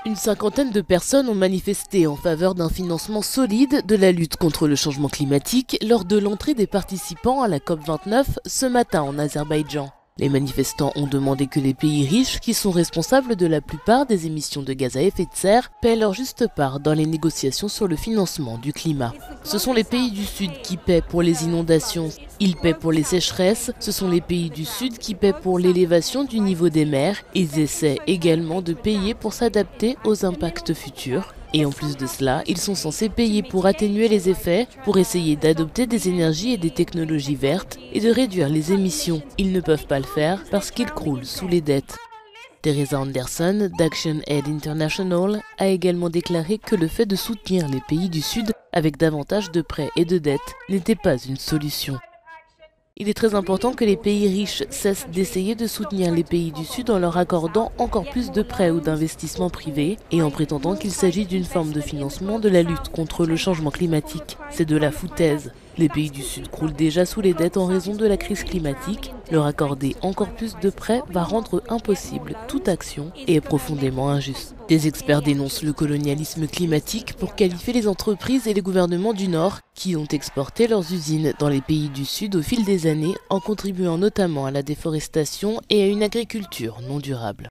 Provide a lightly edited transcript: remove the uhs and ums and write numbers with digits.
Une cinquantaine de personnes ont manifesté en faveur d'un financement solide de la lutte contre le changement climatique lors de l'entrée des participants à la COP29 ce matin en Azerbaïdjan. Les manifestants ont demandé que les pays riches, qui sont responsables de la plupart des émissions de gaz à effet de serre, paient leur juste part dans les négociations sur le financement du climat. Ce sont les pays du Sud qui paient pour les inondations. Ils paient pour les sécheresses, ce sont les pays du Sud qui paient pour l'élévation du niveau des mers. Ils essaient également de payer pour s'adapter aux impacts futurs. Et en plus de cela, ils sont censés payer pour atténuer les effets, pour essayer d'adopter des énergies et des technologies vertes et de réduire les émissions. Ils ne peuvent pas le faire parce qu'ils croulent sous les dettes. Teresa Anderson, d'Action Aid International, a également déclaré que le fait de soutenir les pays du Sud avec davantage de prêts et de dettes n'était pas une solution. Il est très important que les pays riches cessent d'essayer de soutenir les pays du Sud en leur accordant encore plus de prêts ou d'investissements privés et en prétendant qu'il s'agit d'une forme de financement de la lutte contre le changement climatique. C'est de la foutaise. Les pays du Sud croulent déjà sous les dettes en raison de la crise climatique. Leur accorder encore plus de prêts va rendre impossible toute action et est profondément injuste. Des experts dénoncent le colonialisme climatique pour qualifier les entreprises et les gouvernements du Nord qui ont exporté leurs usines dans les pays du Sud au fil des années en contribuant notamment à la déforestation et à une agriculture non durable.